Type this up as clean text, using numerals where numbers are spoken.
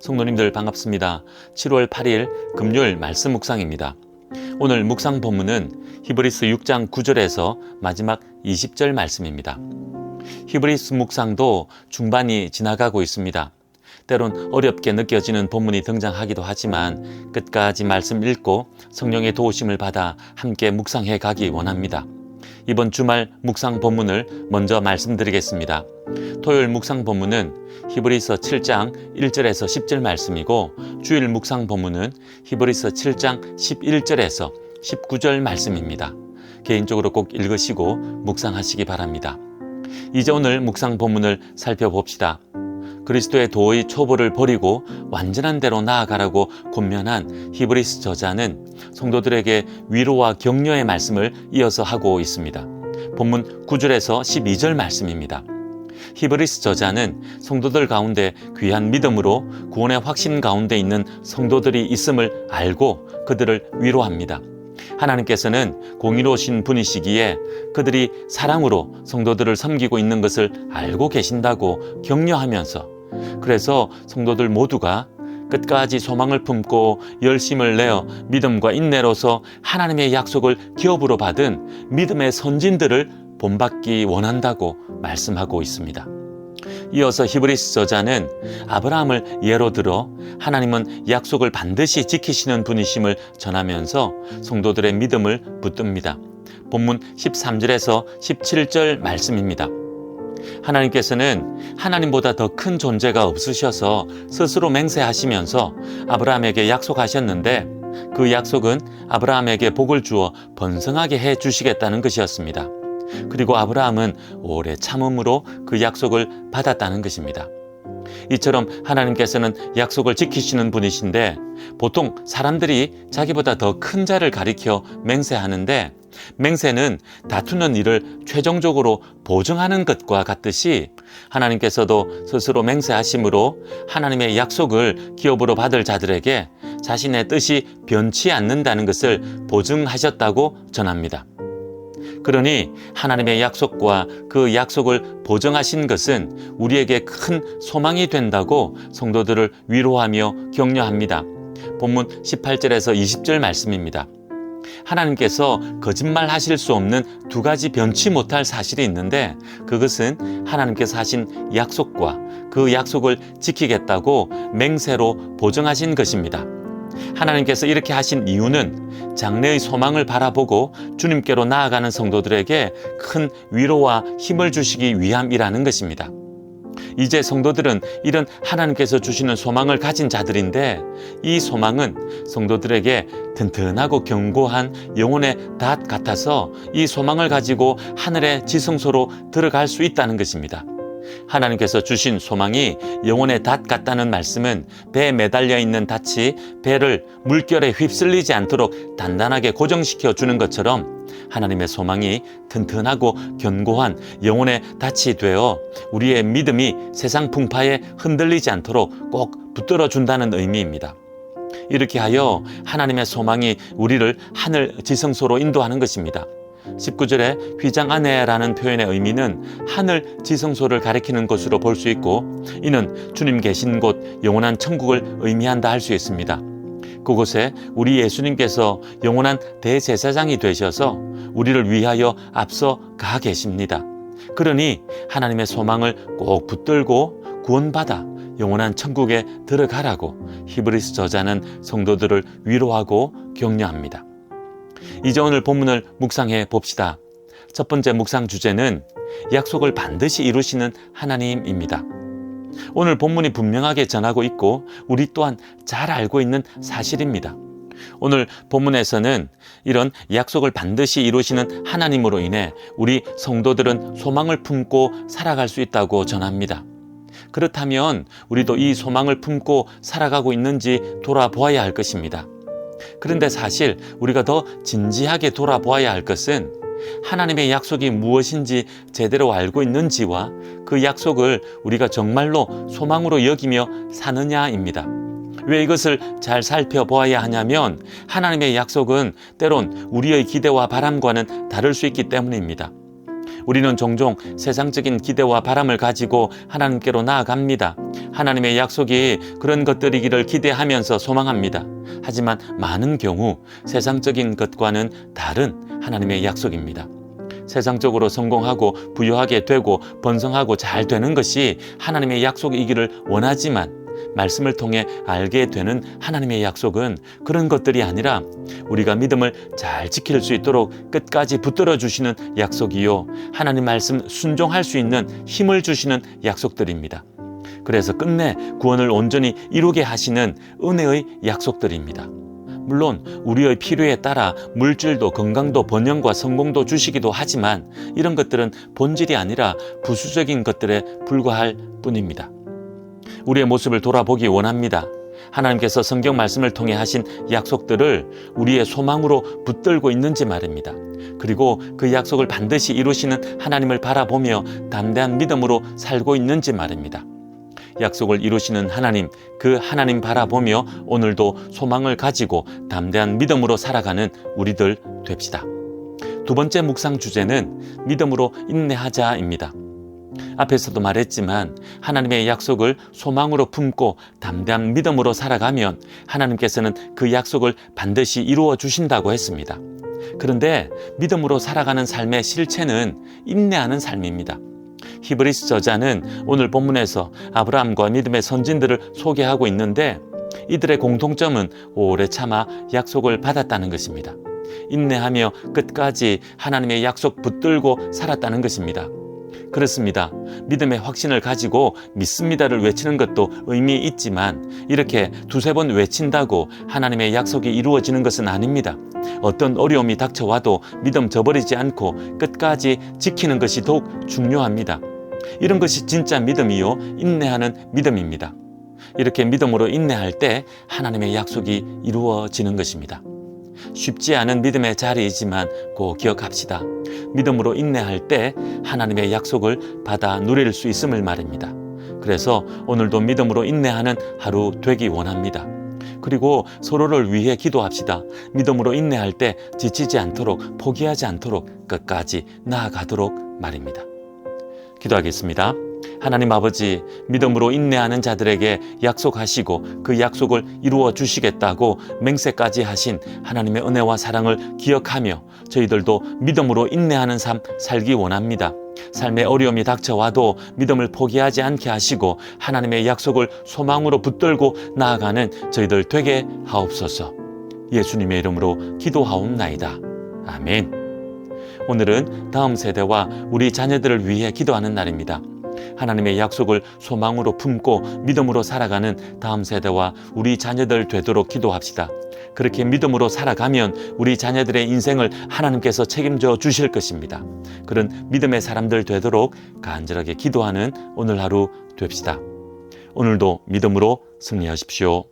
성도님들 반갑습니다. 7월 8일 금요일 말씀 묵상입니다. 오늘 묵상 본문은 히브리서 6장 9절에서 마지막 20절 말씀입니다. 히브리서 묵상도 중반이 지나가고 있습니다. 때론 어렵게 느껴지는 본문이 등장하기도 하지만 끝까지 말씀 읽고 성령의 도우심을 받아 함께 묵상해 가기 원합니다. 이번 주말 묵상 본문을 먼저 말씀드리겠습니다. 토요일 묵상 본문은 히브리서 7장 1절에서 10절 말씀이고 주일 묵상 본문은 히브리서 7장 11절에서 19절 말씀입니다. 개인적으로 꼭 읽으시고 묵상하시기 바랍니다. 이제 오늘 묵상 본문을 살펴봅시다. 그리스도의 도의 초보를 버리고 완전한 대로 나아가라고 권면한 히브리서 저자는 성도들에게 위로와 격려의 말씀을 이어서 하고 있습니다. 본문 9절에서 12절 말씀입니다. 히브리서 저자는 성도들 가운데 귀한 믿음으로 구원의 확신 가운데 있는 성도들이 있음을 알고 그들을 위로합니다. 하나님께서는 공의로우신 분이시기에 그들이 사랑으로 성도들을 섬기고 있는 것을 알고 계신다고 격려하면서 그래서 성도들 모두가 끝까지 소망을 품고 열심을 내어 믿음과 인내로서 하나님의 약속을 기업으로 받은 믿음의 선진들을 본받기 원한다고 말씀하고 있습니다. 이어서 히브리서 저자는 아브라함을 예로 들어 하나님은 약속을 반드시 지키시는 분이심을 전하면서 성도들의 믿음을 붙듭니다. 본문 13절에서 17절 말씀입니다. 하나님께서는 하나님보다 더 큰 존재가 없으셔서 스스로 맹세하시면서 아브라함에게 약속하셨는데 그 약속은 아브라함에게 복을 주어 번성하게 해 주시겠다는 것이었습니다. 그리고 아브라함은 오래 참음으로 그 약속을 받았다는 것입니다. 이처럼 하나님께서는 약속을 지키시는 분이신데 보통 사람들이 자기보다 더 큰 자를 가리켜 맹세하는데 맹세는 다투는 일을 최종적으로 보증하는 것과 같듯이 하나님께서도 스스로 맹세하심으로 하나님의 약속을 기업으로 받을 자들에게 자신의 뜻이 변치 않는다는 것을 보증하셨다고 전합니다. 그러니 하나님의 약속과 그 약속을 보증하신 것은 우리에게 큰 소망이 된다고 성도들을 위로하며 격려합니다. 본문 18절에서 20절 말씀입니다. 하나님께서 거짓말하실 수 없는 두 가지 변치 못할 사실이 있는데 그것은 하나님께서 하신 약속과 그 약속을 지키겠다고 맹세로 보증하신 것입니다. 하나님께서 이렇게 하신 이유는 장래의 소망을 바라보고 주님께로 나아가는 성도들에게 큰 위로와 힘을 주시기 위함이라는 것입니다. 이제 성도들은 이런 하나님께서 주시는 소망을 가진 자들인데 이 소망은 성도들에게 튼튼하고 견고한 영혼의 닷 같아서 이 소망을 가지고 하늘의 지성소로 들어갈 수 있다는 것입니다. 하나님께서 주신 소망이 영혼의 닷 같다는 말씀은 배에 매달려 있는 닷이 배를 물결에 휩쓸리지 않도록 단단하게 고정시켜 주는 것처럼 하나님의 소망이 튼튼하고 견고한 영혼의 닷이 되어 우리의 믿음이 세상 풍파에 흔들리지 않도록 꼭 붙들어 준다는 의미입니다. 이렇게 하여 하나님의 소망이 우리를 하늘 지성소로 인도하는 것입니다. 19절에 휘장 안에라는 표현의 의미는 하늘 지성소를 가리키는 것으로 볼 수 있고 이는 주님 계신 곳 영원한 천국을 의미한다 할 수 있습니다. 그곳에 우리 예수님께서 영원한 대제사장이 되셔서 우리를 위하여 앞서 가 계십니다. 그러니 하나님의 소망을 꼭 붙들고 구원받아 영원한 천국에 들어가라고 히브리서 저자는 성도들을 위로하고 격려합니다. 이제 오늘 본문을 묵상해 봅시다. 첫 번째 묵상 주제는 약속을 반드시 이루시는 하나님입니다. 오늘 본문이 분명하게 전하고 있고 우리 또한 잘 알고 있는 사실입니다. 오늘 본문에서는 이런 약속을 반드시 이루시는 하나님으로 인해 우리 성도들은 소망을 품고 살아갈 수 있다고 전합니다. 그렇다면 우리도 이 소망을 품고 살아가고 있는지 돌아보아야 할 것입니다. 그런데 사실 우리가 더 진지하게 돌아보아야 할 것은 하나님의 약속이 무엇인지 제대로 알고 있는지와 그 약속을 우리가 정말로 소망으로 여기며 사느냐입니다. 왜 이것을 잘 살펴보아야 하냐면 하나님의 약속은 때론 우리의 기대와 바람과는 다를 수 있기 때문입니다. 우리는 종종 세상적인 기대와 바람을 가지고 하나님께로 나아갑니다. 하나님의 약속이 그런 것들이기를 기대하면서 소망합니다. 하지만 많은 경우 세상적인 것과는 다른 하나님의 약속입니다. 세상적으로 성공하고 부유하게 되고 번성하고 잘 되는 것이 하나님의 약속이기를 원하지만 말씀을 통해 알게 되는 하나님의 약속은 그런 것들이 아니라 우리가 믿음을 잘 지킬 수 있도록 끝까지 붙들어 주시는 약속이요, 하나님 말씀 순종할 수 있는 힘을 주시는 약속들입니다. 그래서 끝내 구원을 온전히 이루게 하시는 은혜의 약속들입니다. 물론 우리의 필요에 따라 물질도 건강도 번영과 성공도 주시기도 하지만 이런 것들은 본질이 아니라 부수적인 것들에 불과할 뿐입니다. 우리의 모습을 돌아보기 원합니다. 하나님께서 성경 말씀을 통해 하신 약속들을 우리의 소망으로 붙들고 있는지 말입니다. 그리고 그 약속을 반드시 이루시는 하나님을 바라보며 담대한 믿음으로 살고 있는지 말입니다. 약속을 이루시는 하나님, 그 하나님 바라보며 오늘도 소망을 가지고 담대한 믿음으로 살아가는 우리들 됩시다. 두 번째 묵상 주제는 믿음으로 인내하자입니다. 앞에서도 말했지만 하나님의 약속을 소망으로 품고 담대한 믿음으로 살아가면 하나님께서는 그 약속을 반드시 이루어 주신다고 했습니다. 그런데 믿음으로 살아가는 삶의 실체는 인내하는 삶입니다. 히브리서 저자는 오늘 본문에서 아브라함과 믿음의 선진들을 소개하고 있는데 이들의 공통점은 오래 참아 약속을 받았다는 것입니다. 인내하며 끝까지 하나님의 약속 붙들고 살았다는 것입니다. 그렇습니다. 믿음의 확신을 가지고 믿습니다를 외치는 것도 의미 있지만 이렇게 두세 번 외친다고 하나님의 약속이 이루어지는 것은 아닙니다. 어떤 어려움이 닥쳐와도 믿음 저버리지 않고 끝까지 지키는 것이 더욱 중요합니다. 이런 것이 진짜 믿음이요, 인내하는 믿음입니다. 이렇게 믿음으로 인내할 때 하나님의 약속이 이루어지는 것입니다. 쉽지 않은 믿음의 자리이지만 꼭 기억합시다. 믿음으로 인내할 때 하나님의 약속을 받아 누릴 수 있음을 말입니다. 그래서 오늘도 믿음으로 인내하는 하루 되기 원합니다. 그리고 서로를 위해 기도합시다. 믿음으로 인내할 때 지치지 않도록, 포기하지 않도록 끝까지 나아가도록 말입니다. 기도하겠습니다. 하나님 아버지, 믿음으로 인내하는 자들에게 약속하시고 그 약속을 이루어 주시겠다고 맹세까지 하신 하나님의 은혜와 사랑을 기억하며 저희들도 믿음으로 인내하는 삶 살기 원합니다. 삶의 어려움이 닥쳐와도 믿음을 포기하지 않게 하시고 하나님의 약속을 소망으로 붙들고 나아가는 저희들 되게 하옵소서. 예수님의 이름으로 기도하옵나이다. 아멘. 오늘은 다음 세대와 우리 자녀들을 위해 기도하는 날입니다. 하나님의 약속을 소망으로 품고 믿음으로 살아가는 다음 세대와 우리 자녀들 되도록 기도합시다. 그렇게 믿음으로 살아가면 우리 자녀들의 인생을 하나님께서 책임져 주실 것입니다. 그런 믿음의 사람들 되도록 간절하게 기도하는 오늘 하루 됩시다. 오늘도 믿음으로 승리하십시오.